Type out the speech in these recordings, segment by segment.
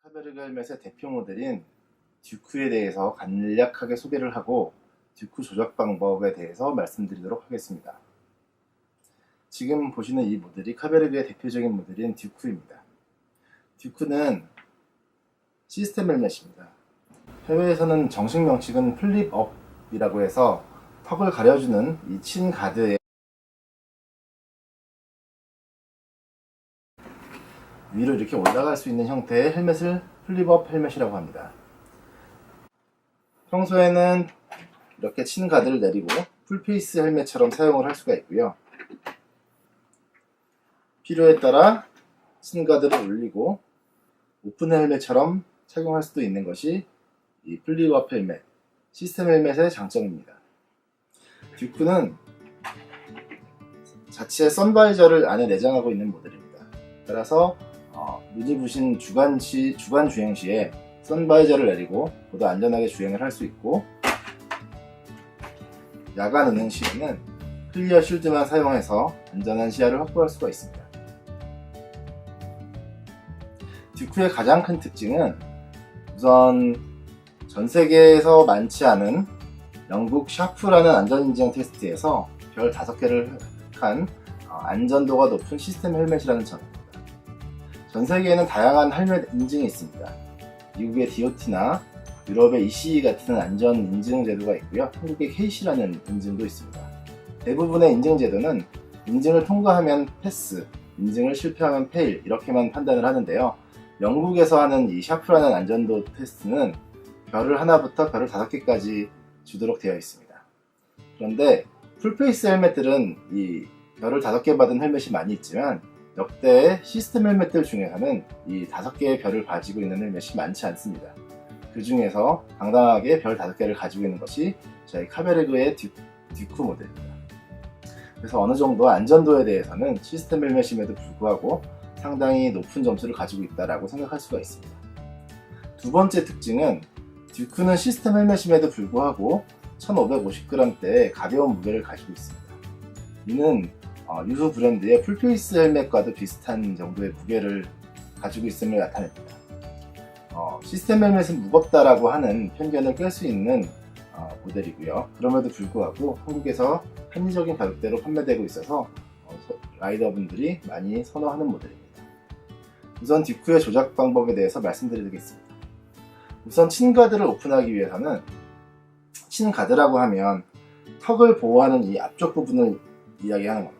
카베르게 헬멧의 대표 모델인 듀크에 대해서 간략하게 소개를 하고 듀크 조작 방법에 대해서 말씀드리도록 하겠습니다. 지금 보시는 이 모델이 카베르게의 대표적인 모델인 듀크입니다. 듀크는 시스템 헬멧입니다. 해외에서는 정식 명칭은 플립업이라고 해서 턱을 가려주는 이 친 가드에 위로 이렇게 올라갈 수 있는 형태의 헬멧을 플립업 헬멧이라고 합니다. 평소에는 이렇게 친 가드를 내리고 풀페이스 헬멧처럼 사용을 할 수가 있고요. 필요에 따라 친 가드를 올리고 오픈 헬멧처럼 착용할 수도 있는 것이 이 플립업 헬멧, 시스템 헬멧의 장점입니다. 듀크는 자체 선바이저를 안에 내장하고 있는 모델입니다. 따라서 눈이 부신 주간 주행 시에 선바이저를 내리고 보다 안전하게 주행을 할 수 있고, 야간 운행 시에는 클리어 쉴드만 사용해서 안전한 시야를 확보할 수가 있습니다. 듀크의 가장 큰 특징은 우선 전 세계에서 많지 않은 영국 샤프라는 안전인증 테스트에서 별 5개를 획한 안전도가 높은 시스템 헬멧이라는 점입니다. 전 세계에는 다양한 헬멧 인증이 있습니다. 미국의 DOT나 유럽의 ECE 같은 안전 인증 제도가 있고요. 한국의 KC라는 인증도 있습니다. 대부분의 인증 제도는 인증을 통과하면 패스, 인증을 실패하면 페일 이렇게만 판단을 하는데요. 영국에서 하는 이 샤프라는 안전도 테스트는 별을 하나부터 별을 5개까지 주도록 되어 있습니다. 그런데 풀페이스 헬멧들은 이 별을 5개 받은 헬멧이 많이 있지만 역대 시스템 헬멧들 중에서는 이 5개의 별을 가지고 있는 헬멧이 많지 않습니다. 그 중에서 당당하게 별 5개를 가지고 있는 것이 저희 카베르게의 듀크 모델입니다. 그래서 어느 정도 안전도에 대해서는 시스템 헬멧임에도 불구하고 상당히 높은 점수를 가지고 있다고 생각할 수가 있습니다. 두 번째 특징은 듀크는 시스템 헬멧임에도 불구하고 1550g대의 가벼운 무게를 가지고 있습니다. 이는 유수 브랜드의 풀페이스 헬멧과도 비슷한 정도의 무게를 가지고 있음을 나타냅니다. 시스템 헬멧은 무겁다라고 하는 편견을 깰 수 있는 모델이고요. 그럼에도 불구하고 한국에서 합리적인 가격대로 판매되고 있어서 라이더분들이 많이 선호하는 모델입니다. 우선 듀크의 조작 방법에 대해서 말씀드리겠습니다. 우선 친 가드를 오픈하기 위해서는, 친 가드라고 하면 턱을 보호하는 이 앞쪽 부분을 이야기하는 겁니다.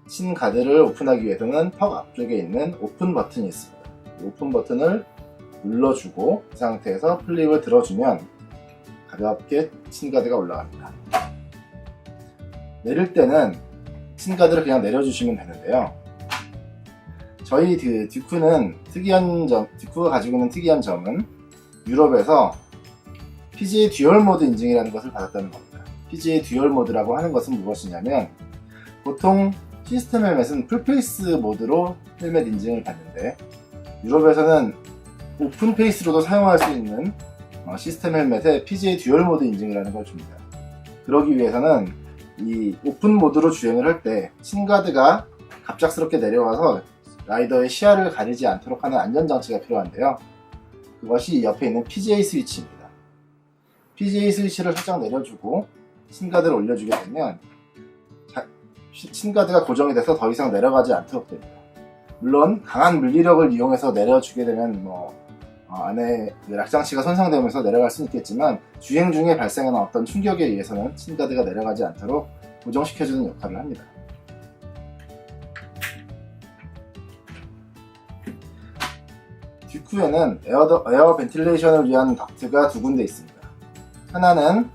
친 가드를 오픈하기 위해서는 턱 앞쪽에 있는 오픈 버튼이 있습니다. 이 오픈 버튼을 눌러주고 그 상태에서 플립을 들어주면 가볍게 친 가드가 올라갑니다. 내릴 때는 친 가드를 그냥 내려주시면 되는데요. 저희 듀크는 듀크가 가지고 있는 특이한 점은 유럽에서 PGA 듀얼 모드 인증이라는 것을 받았다는 겁니다. PGA 듀얼 모드라고 하는 것은 무엇이냐면, 보통 시스템 헬멧은 풀페이스 모드로 헬멧 인증을 받는데 유럽에서는 오픈 페이스로도 사용할 수 있는 시스템 헬멧에 PGA 듀얼 모드 인증이라는 걸 줍니다. 그러기 위해서는 이 오픈 모드로 주행을 할 때 친가드가 갑작스럽게 내려와서 라이더의 시야를 가리지 않도록 하는 안전장치가 필요한데요. 그것이 옆에 있는 PGA 스위치입니다. PGA 스위치를 살짝 내려주고 친가드를 올려주게 되면 친가드가 고정이 돼서 더 이상 내려가지 않도록 됩니다. 물론 강한 물리력을 이용해서 내려주게 되면 안에 락장치가 손상되면서 내려갈 수는 있겠지만 주행 중에 발생하는 어떤 충격에 의해서는 친가드가 내려가지 않도록 고정시켜주는 역할을 합니다. 듀크에는 에어 벤틸레이션을 위한 덕트가 2군데 있습니다. 하나는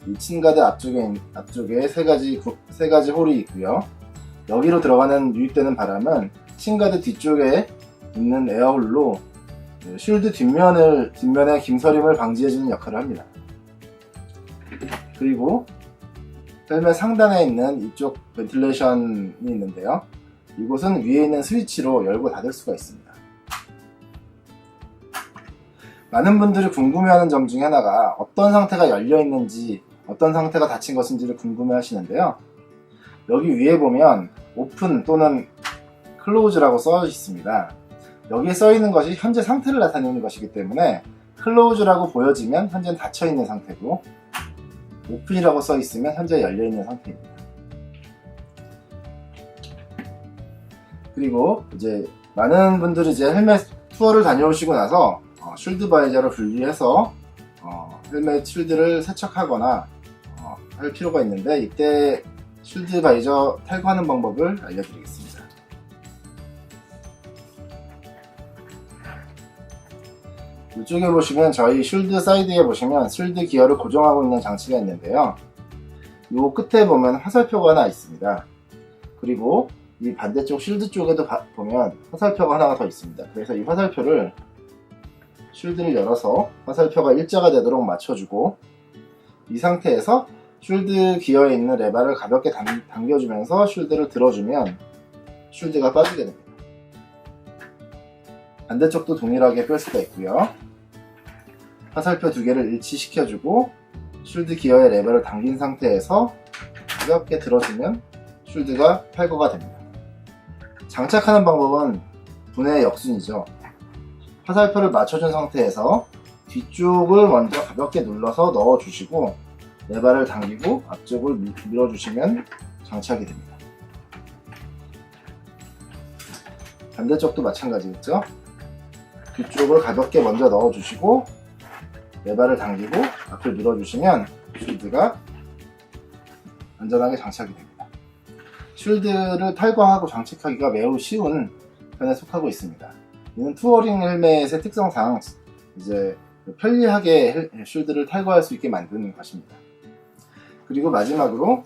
이 친가드 앞쪽에 세 가지 홀이 있고요. 여기로 들어가는 유입되는 바람은 친가드 뒤쪽에 있는 에어홀로 쉴드 뒷면의 김서림을 방지해주는 역할을 합니다. 그리고 헬멧 상단에 있는 이쪽 벤틸레이션이 있는데요. 이곳은 위에 있는 스위치로 열고 닫을 수가 있습니다. 많은 분들이 궁금해하는 점 중에 하나가 어떤 상태가 열려 있는지, 어떤 상태가 닫힌 것인지를 궁금해 하시는데요. 여기 위에 보면 오픈 또는 클로즈라고 써 있습니다. 여기에 써 있는 것이 현재 상태를 나타내는 것이기 때문에 클로즈라고 보여지면 현재는 닫혀 있는 상태고, 오픈이라고 써 있으면 현재 열려 있는 상태입니다. 그리고 이제 많은 분들이 이제 헬멧 투어를 다녀오시고 나서 쉴드 바이저를 분리해서 헬멧 쉴드를 세척하거나 할 필요가 있는데, 이때 쉴드 바이저 탈거하는 방법을 알려드리겠습니다. 이쪽에 보시면 저희 쉴드 사이드에 보시면 쉴드 기어를 고정하고 있는 장치가 있는데요. 이 끝에 보면 화살표가 하나 있습니다. 그리고 이 반대쪽 쉴드 쪽에도 보면 화살표가 하나가 더 있습니다. 그래서 이 화살표를 쉴드를 열어서 화살표가 일자가 되도록 맞춰주고, 이 상태에서 쉴드 기어에 있는 레바를 가볍게 당겨주면서 쉴드를 들어주면 쉴드가 빠지게 됩니다. 반대쪽도 동일하게 뺄 수가 있고요. 화살표 두 개를 일치시켜주고 쉴드 기어의 레버를 당긴 상태에서 가볍게 들어주면 쉴드가 탈거가 됩니다. 장착하는 방법은 분해 역순이죠. 화살표를 맞춰준 상태에서 뒤쪽을 먼저 가볍게 눌러서 넣어주시고 레버를 당기고 앞쪽을 밀어주시면 장착이 됩니다. 반대쪽도 마찬가지겠죠. 뒤쪽을 가볍게 먼저 넣어주시고 레버를 당기고 앞을 밀어주시면 쉴드가 안전하게 장착이 됩니다. 쉴드를 탈거하고 장착하기가 매우 쉬운 편에 속하고 있습니다. 이는 투어링 헬멧의 특성상 이제 편리하게 쉴드를 탈거할 수 있게 만드는 것입니다. 그리고 마지막으로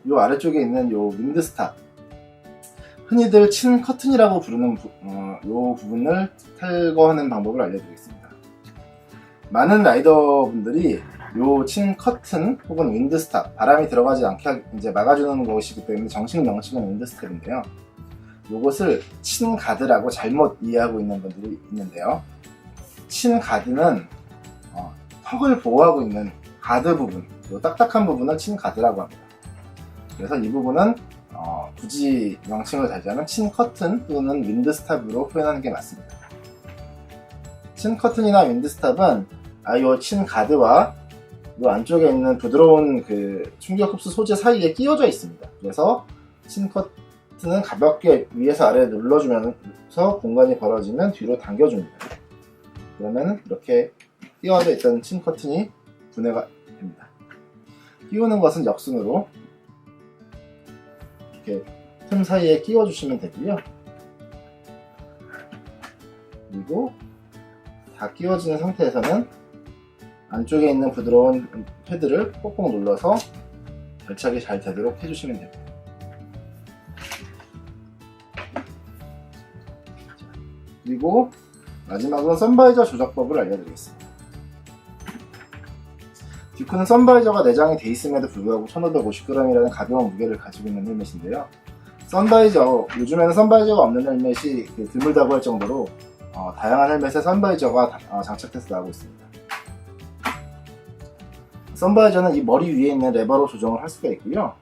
이 아래쪽에 있는 이 윈드스탑, 흔히들 친 커튼이라고 부르는 이 부분을 탈거하는 방법을 알려드리겠습니다. 많은 라이더분들이 이 친 커튼 혹은 윈드스탑, 바람이 들어가지 않게 이제 막아주는 것이기 때문에 정식 명칭은 윈드스탑인데요. 이것을 친 가드라고 잘못 이해하고 있는 분들이 있는데요. 친 가드는 턱을 보호하고 있는 가드 부분, 이 딱딱한 부분을 친 가드라고 합니다. 그래서 이 부분은 굳이 명칭을 달자면 친 커튼 또는 윈드스탑으로 표현하는 게 맞습니다. 친 커튼이나 윈드스탑은 이 친 가드와 이 안쪽에 있는 부드러운 그 충격 흡수 소재 사이에 끼워져 있습니다. 그래서 친 커튼은 가볍게 위에서 아래에 눌러주면서 공간이 벌어지면 뒤로 당겨줍니다. 그러면 이렇게 끼워져 있던 친 커튼이 분해가 됩니다. 끼우는 것은 역순으로 이렇게 틈 사이에 끼워주시면 되고요. 그리고 다 끼워지는 상태에서는 안쪽에 있는 부드러운 패드를 꼭꼭 눌러서 결착이 잘 되도록 해주시면 됩니다. 그리고 마지막으로 선바이저 조작법을 알려드리겠습니다. 듀크는 선바이저가 내장이 돼 있음에도 불구하고 1550g이라는 가벼운 무게를 가지고 있는 헬멧인데요. 선바이저, 요즘에는 선바이저가 없는 헬멧이 드물다고 할 정도로 다양한 헬멧에 선바이저가 장착돼서 나오고 있습니다. 선바이저는 이 머리 위에 있는 레버로 조정을 할 수가 있고요.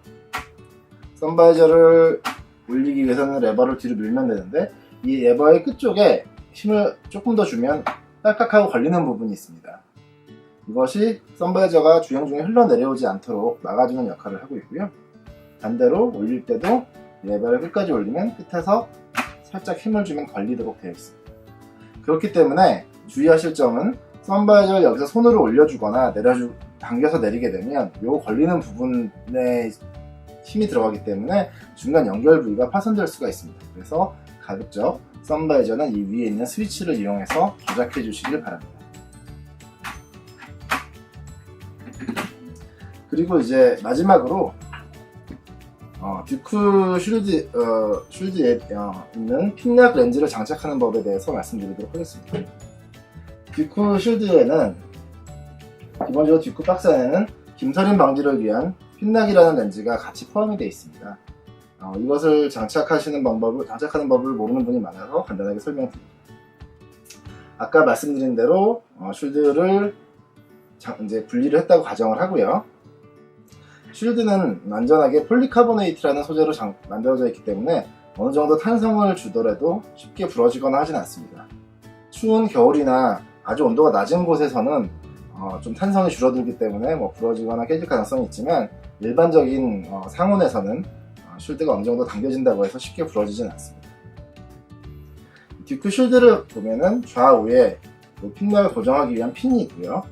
선바이저를 올리기 위해서는 레버를 뒤로 밀면 되는데, 이 레버의 끝쪽에 힘을 조금 더 주면 딸깍하고 걸리는 부분이 있습니다. 이것이 선바이저가 주행 중에 흘러내려오지 않도록 막아주는 역할을 하고 있고요. 반대로 올릴 때도 레버를 끝까지 올리면 끝에서 살짝 힘을 주면 걸리도록 되어 있습니다. 그렇기 때문에 주의하실 점은 선바이저를 여기서 손으로 올려주거나 당겨서 내리게 되면 이 걸리는 부분에 힘이 들어가기 때문에 중간 연결 부위가 파손될 수가 있습니다. 그래서 가급적 선바이저는 이 위에 있는 스위치를 이용해서 조작해 주시길 바랍니다. 그리고 이제 마지막으로 듀크 쉴드에 있는 핀락 렌즈를 장착하는 법에 대해서 말씀드리도록 하겠습니다. 듀크 쉴드에는 기본적으로 듀크 박스 안에는 김서림 방지를 위한 핀락이라는 렌즈가 같이 포함이 되어 있습니다. 이것을 장착하는 법을 모르는 분이 많아서 간단하게 설명드립니다. 아까 말씀드린 대로 쉴드를 이제 분리를 했다고 가정을 하고요. 쉴드는 완전하게 폴리카보네이트라는 소재로 만들어져 있기 때문에 어느 정도 탄성을 주더라도 쉽게 부러지거나 하진 않습니다. 추운 겨울이나 아주 온도가 낮은 곳에서는 좀 탄성이 줄어들기 때문에 부러지거나 깨질 가능성이 있지만, 일반적인 상온에서는 쉴드가 어느 정도 당겨진다고 해서 쉽게 부러지진 않습니다. 듀크 쉴드를 보면은 좌우에 핀락을 고정하기 위한 핀이 있고요.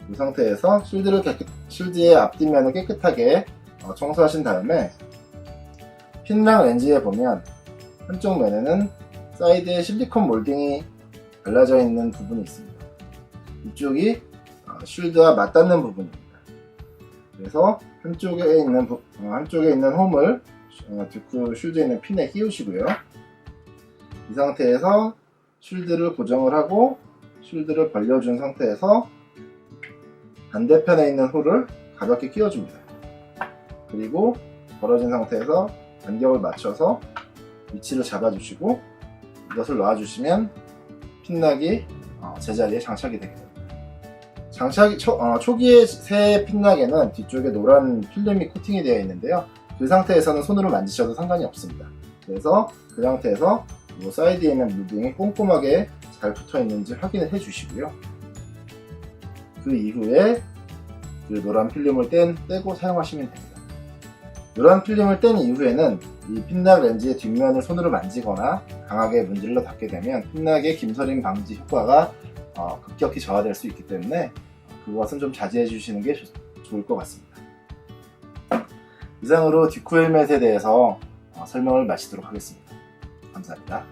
이 상태에서 쉴드의 앞뒷면을 깨끗하게 청소하신 다음에, 핀락 렌즈에 보면 한쪽 면에는 사이드에 실리콘 몰딩이 발라져 있는 부분이 있습니다. 이쪽이 쉴드와 맞닿는 부분입니다. 그래서 한쪽에 있는 홈을 듀크 쉴드에 있는 핀에 끼우시고요. 이 상태에서 쉴드를 고정을 하고 쉴드를 벌려준 상태에서 반대편에 있는 홀을 가볍게 끼워줍니다. 그리고 벌어진 상태에서 간격을 맞춰서 위치를 잡아주시고 이것을 놔주시면 핀락이 제자리에 장착이 되게 됩니다. 초기의 새 핀락에는 뒤쪽에 노란 필름이 코팅이 되어 있는데요. 그 상태에서는 손으로 만지셔도 상관이 없습니다. 그래서 그 상태에서 사이드에 있는 물딩이 꼼꼼하게 잘 붙어 있는지 확인을 해 주시고요. 그 이후에 그 노란 필름을 떼고 사용하시면 됩니다. 노란 필름을 뗀 이후에는 이 핀락 렌즈의 뒷면을 손으로 만지거나 강하게 문질러 닿게 되면 핀락의 김서림 방지 효과가 급격히 저하될 수 있기 때문에 그것은 좀 자제해 주시는 게 좋을 것 같습니다. 이상으로 듀크 헬멧에 대해서 설명을 마치도록 하겠습니다. 감사합니다.